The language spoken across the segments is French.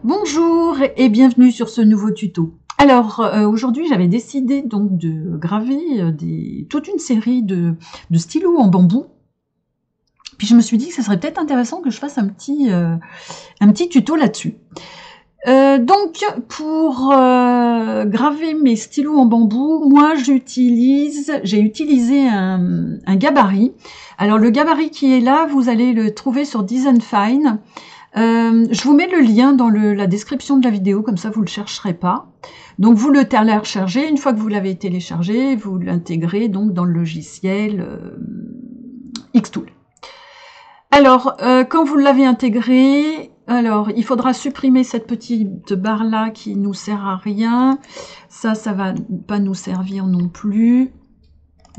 Bonjour et bienvenue sur ce nouveau tuto. Alors aujourd'hui j'avais décidé donc de graver toute une série de stylos en bambou. Puis je me suis dit que ce serait peut-être intéressant que je fasse un petit tuto là-dessus. Donc pour graver mes stylos en bambou, moi j'ai utilisé un gabarit. Alors le gabarit qui est là, vous allez le trouver sur Design Fine. Je vous mets le lien dans la description de la vidéo, comme ça vous ne le chercherez pas. Donc vous le téléchargez, une fois que vous l'avez téléchargé, vous l'intégrez donc dans le logiciel Xtool. Alors, quand vous l'avez intégré, alors il faudra supprimer cette petite barre là qui nous sert à rien. Ça va pas nous servir non plus.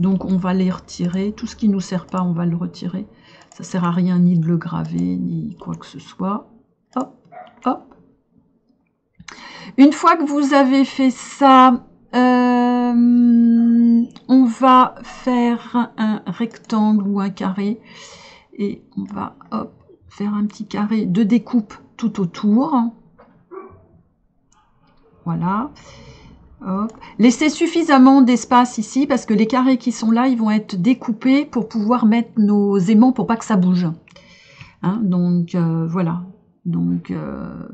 Donc on va les retirer. Tout ce qui nous sert pas, on va le retirer. Ça sert à rien ni de le graver, ni quoi que ce soit. Hop, hop. Une fois que vous avez fait ça, on va faire un rectangle ou un carré. Et on va hop, faire un petit carré de découpe tout autour. Voilà. Hop. Laissez suffisamment d'espace ici parce que les carrés qui sont là, ils vont être découpés pour pouvoir mettre nos aimants pour pas que ça bouge. Hein, donc voilà. Donc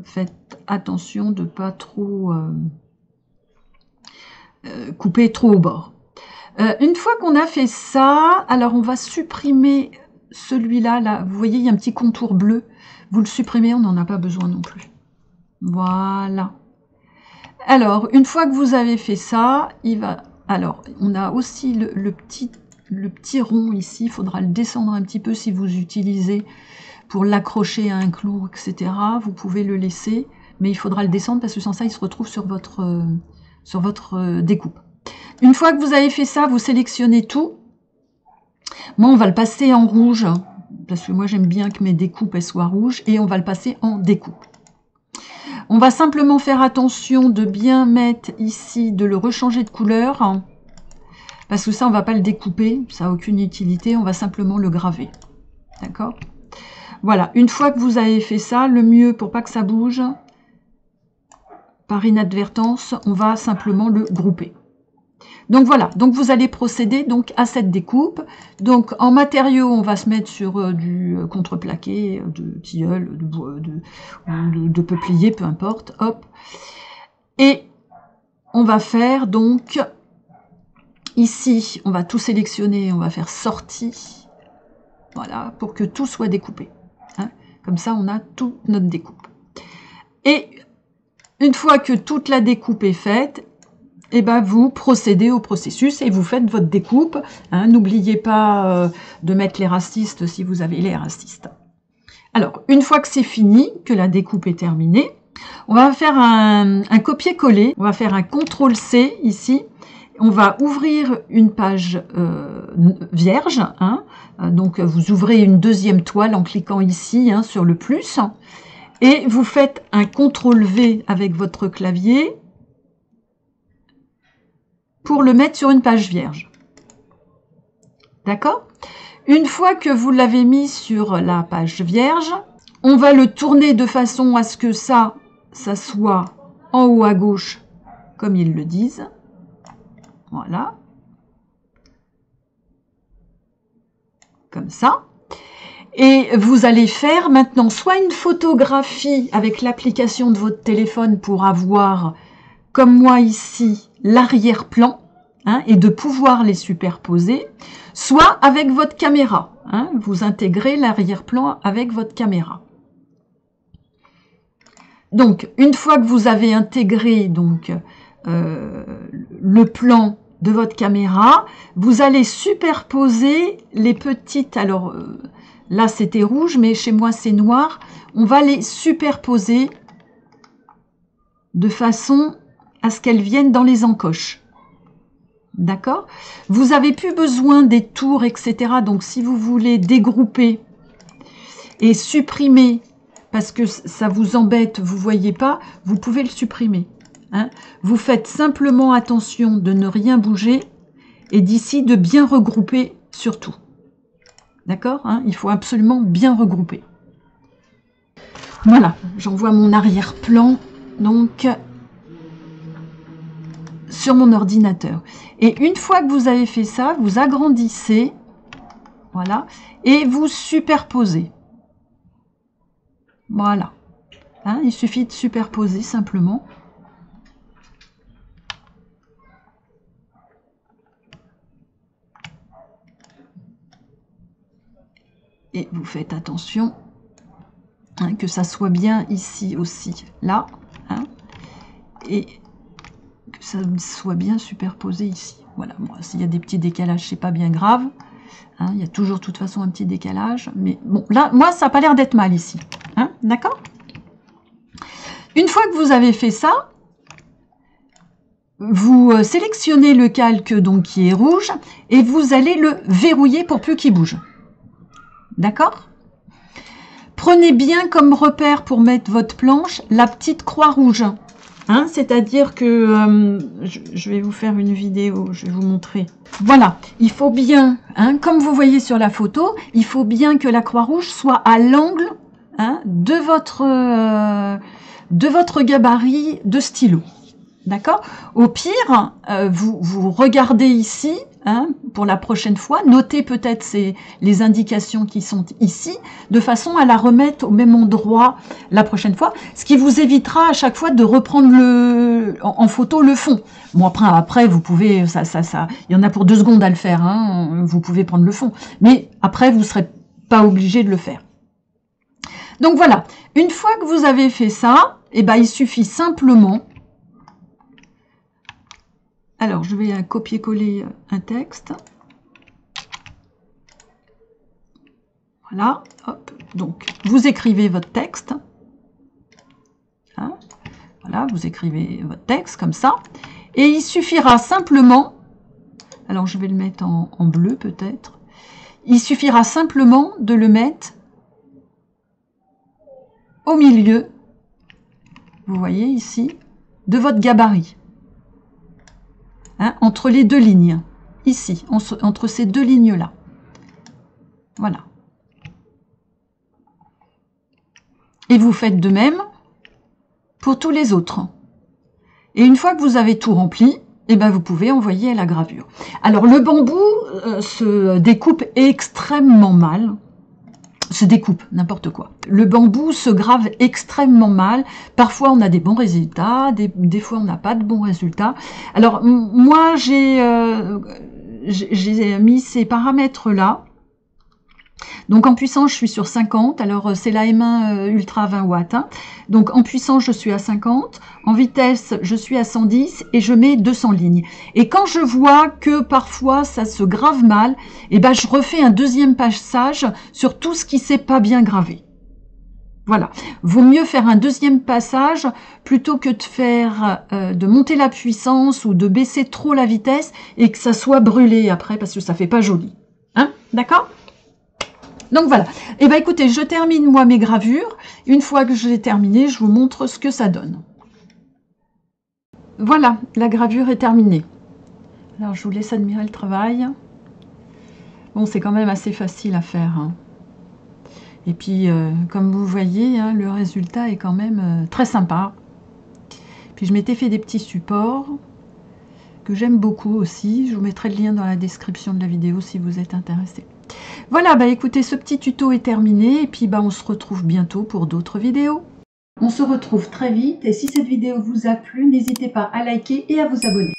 faites attention de pas trop couper trop au bord. Une fois qu'on a fait ça, alors on va supprimer celui-là. Là, vous voyez, il y a un petit contour bleu. Vous le supprimez, on n'en a pas besoin non plus. Voilà. Alors, une fois que vous avez fait ça, alors, on a aussi le petit rond ici. Il faudra le descendre un petit peu si vous utilisez pour l'accrocher à un clou, etc. Vous pouvez le laisser, mais il faudra le descendre parce que sans ça, il se retrouve sur votre découpe. Une fois que vous avez fait ça, vous sélectionnez tout. Moi, on va le passer en rouge, parce que moi, j'aime bien que mes découpes elles soient rouges, et on va le passer en découpe. On va simplement faire attention de bien mettre ici, de le rechanger de couleur, parce que ça, on ne va pas le découper, ça n'a aucune utilité, on va simplement le graver. D'accord? Voilà, une fois que vous avez fait ça, le mieux pour pas que ça bouge, par inadvertance, on va simplement le grouper. Donc voilà, donc vous allez procéder donc à cette découpe. Donc en matériaux, on va se mettre sur du contreplaqué, de tilleul, de bois, de peuplier, peu importe. Hop. Et on va faire donc ici, on va tout sélectionner, on va faire sortie. Voilà, pour que tout soit découpé. Hein. Comme ça, on a toute notre découpe. Et une fois que toute la découpe est faite, et ben vous procédez au processus et vous faites votre découpe. Hein, n'oubliez pas de mettre les racistes si vous avez les racistes. Alors, une fois que c'est fini, que la découpe est terminée, on va faire un copier-coller. On va faire un CTRL-C ici. On va ouvrir une page vierge. Hein, donc, vous ouvrez une deuxième toile en cliquant ici hein, sur le plus. Et vous faites un CTRL-V avec votre clavier pour le mettre sur une page vierge. D'accord? Une fois que vous l'avez mis sur la page vierge, on va le tourner de façon à ce que ça soit en haut à gauche, comme ils le disent. Voilà. Comme ça. Et vous allez faire maintenant soit une photographie avec l'application de votre téléphone pour avoir, comme moi ici, l'arrière-plan hein, et de pouvoir les superposer, soit avec votre caméra. Hein, vous intégrez l'arrière-plan avec votre caméra. Donc, une fois que vous avez intégré donc le plan de votre caméra, vous allez superposer les petites... Alors, là, c'était rouge, mais chez moi, c'est noir. On va les superposer de façon à ce qu'elles viennent dans les encoches. D'accord? Vous n'avez plus besoin des tours, etc. Donc, si vous voulez dégrouper et supprimer, parce que ça vous embête, vous ne voyez pas, vous pouvez le supprimer. Hein? Vous faites simplement attention de ne rien bouger et d'ici de bien regrouper surtout. D'accord? Hein? Il faut absolument bien regrouper. Voilà, j'envoie mon arrière-plan, donc, sur mon ordinateur. Et une fois que vous avez fait ça, vous agrandissez, voilà, et vous superposez. Voilà. Hein, il suffit de superposer simplement. Et vous faites attention hein, que ça soit bien ici aussi, là, hein, et que ça soit bien superposé ici. Voilà, bon, s'il y a des petits décalages, c'est pas bien grave. Hein, il y a toujours de toute façon un petit décalage. Mais bon, là, moi, ça n'a pas l'air d'être mal ici. Hein, d'accord? Une fois que vous avez fait ça, vous sélectionnez le calque donc, qui est rouge et vous allez le verrouiller pour plus qu'il bouge. D'accord? Prenez bien comme repère pour mettre votre planche la petite croix rouge. Hein, c'est-à-dire que je vais vous faire une vidéo, je vais vous montrer. Voilà, il faut bien, hein, comme vous voyez sur la photo, il faut bien que la croix rouge soit à l'angle hein, de votre gabarit de stylo. D'accord? Au pire, vous regardez ici, hein, pour la prochaine fois, notez peut-être les indications qui sont ici, de façon à la remettre au même endroit la prochaine fois, ce qui vous évitera à chaque fois de reprendre en photo le fond. Bon, après vous pouvez, il y en a pour 2 secondes à le faire, hein, vous pouvez prendre le fond, mais après vous ne serez pas obligé de le faire. Donc voilà, une fois que vous avez fait ça, eh ben, il suffit simplement... Alors, je vais copier-coller un texte. Voilà, hop. Donc, vous écrivez votre texte. Hein, voilà, vous écrivez votre texte comme ça. Et il suffira simplement, alors je vais le mettre en bleu peut-être. Il suffira simplement de le mettre au milieu, vous voyez ici, de votre gabarit. Hein, entre les 2 lignes, ici, entre ces 2 lignes-là. Voilà. Et vous faites de même pour tous les autres. Et une fois que vous avez tout rempli, eh ben vous pouvez envoyer à la gravure. Alors, le bambou se découpe extrêmement mal. Se découpe, n'importe quoi. Le bambou se grave extrêmement mal. Parfois, on a des bons résultats, des fois, on n'a pas de bons résultats. Alors, moi, j'ai mis ces paramètres-là. Donc, en puissance, je suis sur 50. Alors, c'est la M1 Ultra 20 watts. Hein. Donc, en puissance, je suis à 50. En vitesse, je suis à 110 et je mets 200 lignes. Et quand je vois que parfois, ça se grave mal, eh ben, je refais un deuxième passage sur tout ce qui s'est pas bien gravé. Voilà. Vaut mieux faire un deuxième passage plutôt que de faire, de monter la puissance ou de baisser trop la vitesse et que ça soit brûlé après parce que ça fait pas joli. Hein? D'accord? Donc voilà, et ben écoutez, je termine moi mes gravures. Une fois que j'ai terminé, je vous montre ce que ça donne. Voilà, la gravure est terminée. Alors je vous laisse admirer le travail. Bon, c'est quand même assez facile à faire. Hein. Et puis, comme vous voyez, hein, le résultat est quand même très sympa. Puis je m'étais fait des petits supports que j'aime beaucoup aussi. Je vous mettrai le lien dans la description de la vidéo si vous êtes intéressé. Voilà, bah écoutez, ce petit tuto est terminé et puis bah on se retrouve bientôt pour d'autres vidéos. On se retrouve très vite et si cette vidéo vous a plu, n'hésitez pas à liker et à vous abonner.